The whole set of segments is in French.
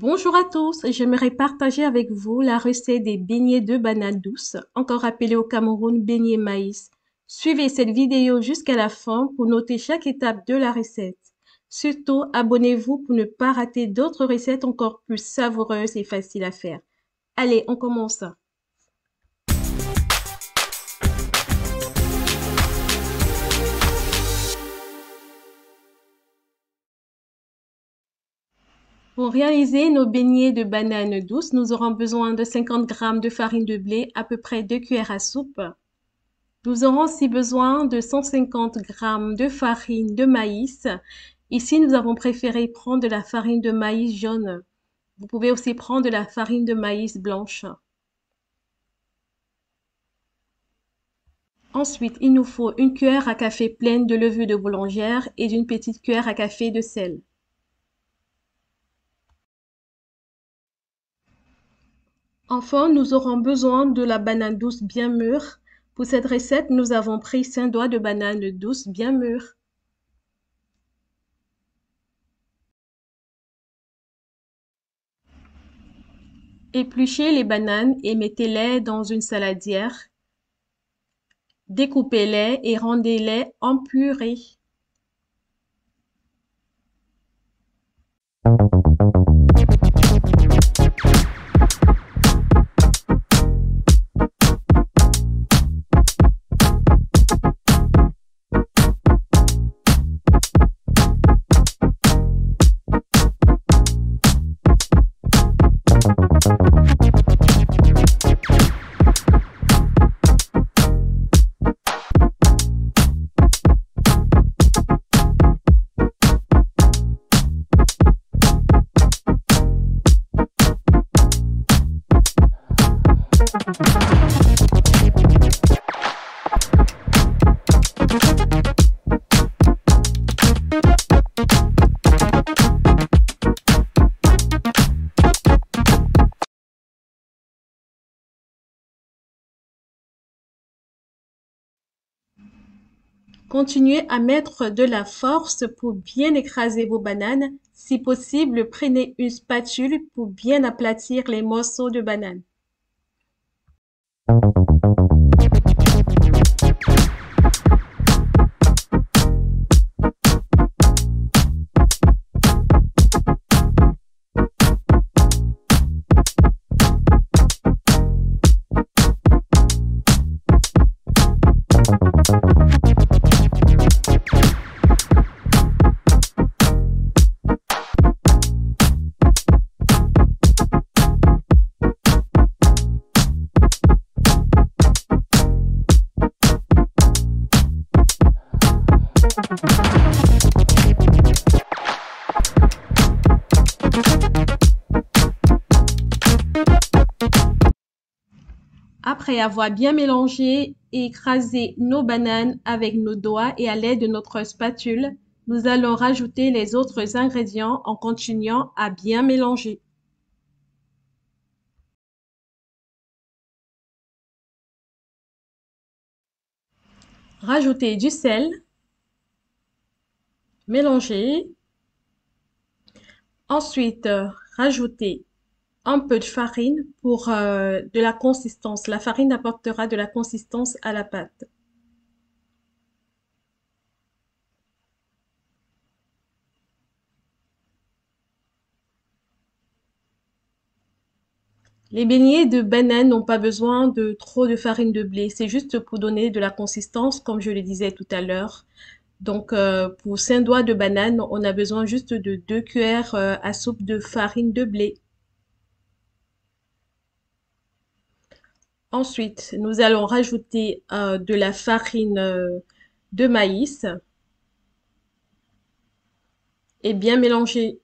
Bonjour à tous, j'aimerais partager avec vous la recette des beignets de banane douce, encore appelés au Cameroun beignets maïs. Suivez cette vidéo jusqu'à la fin pour noter chaque étape de la recette. Surtout, abonnez-vous pour ne pas rater d'autres recettes encore plus savoureuses et faciles à faire. Allez, on commence. Pour réaliser nos beignets de banane douce, nous aurons besoin de 50 g de farine de blé, à peu près 2 cuillères à soupe. Nous aurons aussi besoin de 150 g de farine de maïs. Ici, nous avons préféré prendre de la farine de maïs jaune. Vous pouvez aussi prendre de la farine de maïs blanche. Ensuite, il nous faut une cuillère à café pleine de levure de boulangère et d'une petite cuillère à café de sel. Enfin, nous aurons besoin de la banane douce bien mûre. Pour cette recette, nous avons pris 5 doigts de banane douce bien mûre. Épluchez les bananes et mettez-les dans une saladière. Découpez-les et rendez-les en purée. Continuez à mettre de la force pour bien écraser vos bananes. Si possible, prenez une spatule pour bien aplatir les morceaux de banane. Après avoir bien mélangé et écrasé nos bananes avec nos doigts et à l'aide de notre spatule, nous allons rajouter les autres ingrédients en continuant à bien mélanger. Rajoutez du sel, mélanger. Ensuite, rajoutez un peu de farine pour de la consistance. La farine apportera de la consistance à la pâte. Les beignets de banane n'ont pas besoin de trop de farine de blé. C'est juste pour donner de la consistance, comme je le disais tout à l'heure. Donc, pour 5 doigts de banane, on a besoin juste de 2 cuillères à soupe de farine de blé. Ensuite, nous allons rajouter de la farine de maïs et bien mélanger.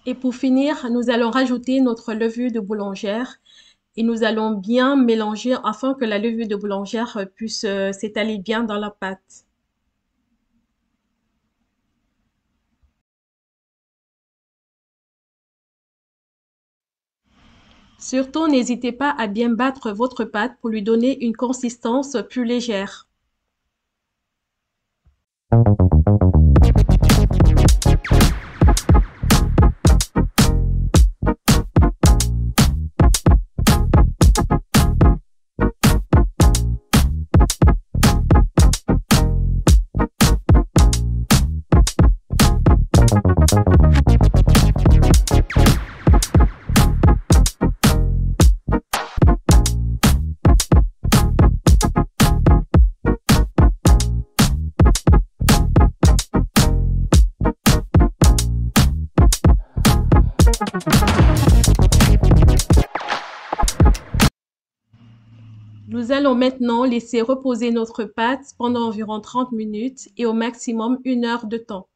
Et pour finir, nous allons rajouter notre levure de boulangère et nous allons bien mélanger afin que la levure de boulangère puisse s'étaler bien dans la pâte. Surtout, n'hésitez pas à bien battre votre pâte pour lui donner une consistance plus légère. Nous allons maintenant laisser reposer notre pâte pendant environ 30 minutes et au maximum 1 heure de temps.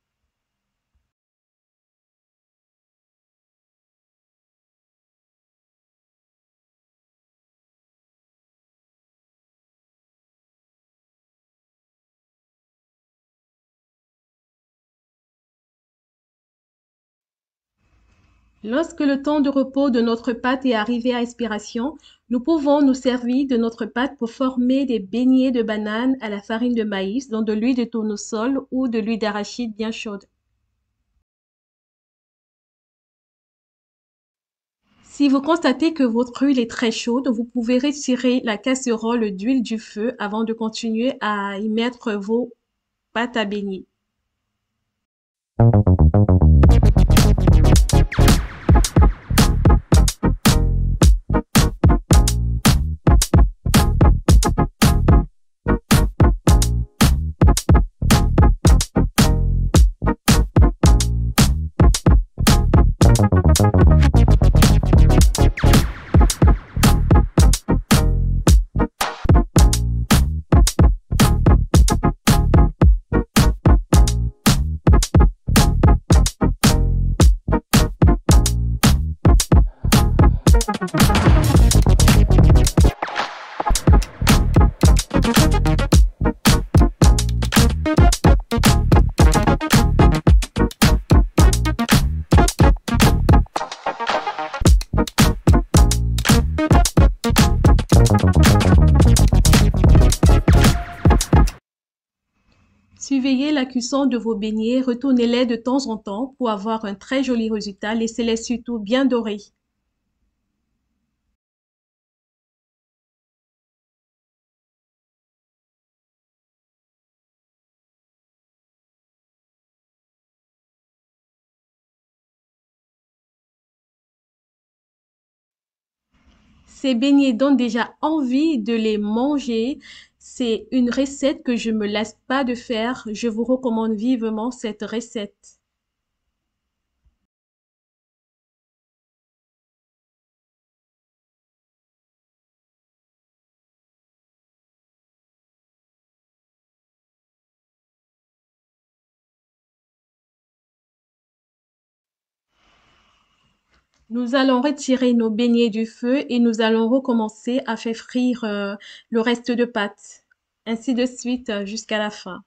Lorsque le temps de repos de notre pâte est arrivé à expiration, nous pouvons nous servir de notre pâte pour former des beignets de banane à la farine de maïs dans de l'huile de tournesol ou de l'huile d'arachide bien chaude. Si vous constatez que votre huile est très chaude, vous pouvez retirer la casserole d'huile du feu avant de continuer à y mettre vos pâtes à beignets. Surveillez la cuisson de vos beignets, retournez-les de temps en temps pour avoir un très joli résultat. Laissez-les surtout bien dorés. Ces beignets donnent déjà envie de les manger. C'est une recette que je ne me lasse pas de faire. Je vous recommande vivement cette recette. Nous allons retirer nos beignets du feu et nous allons recommencer à faire frire le reste de pâte. Ainsi de suite jusqu'à la fin.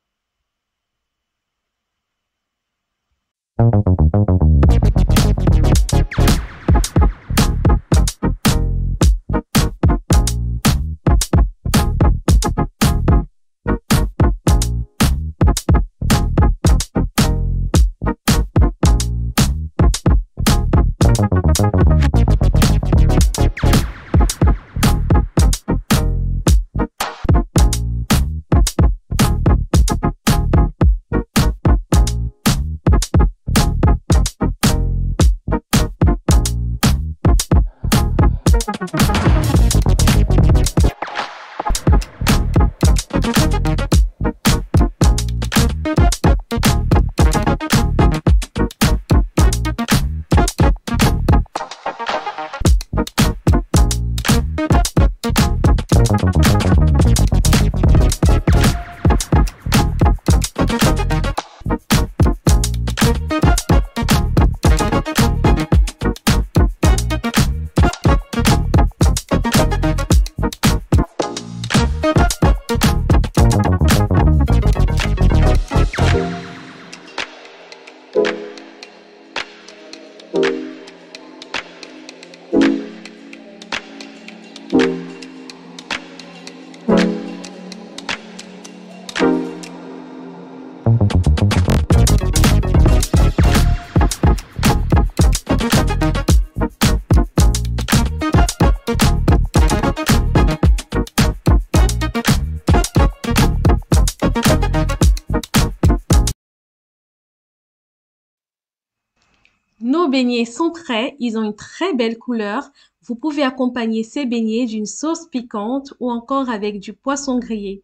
Nos beignets sont prêts, ils ont une très belle couleur. Vous pouvez accompagner ces beignets d'une sauce piquante ou encore avec du poisson grillé.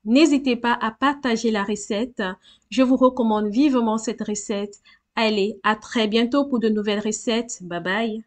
N'hésitez pas à partager la recette. Je vous recommande vivement cette recette. Allez, à très bientôt pour de nouvelles recettes. Bye bye.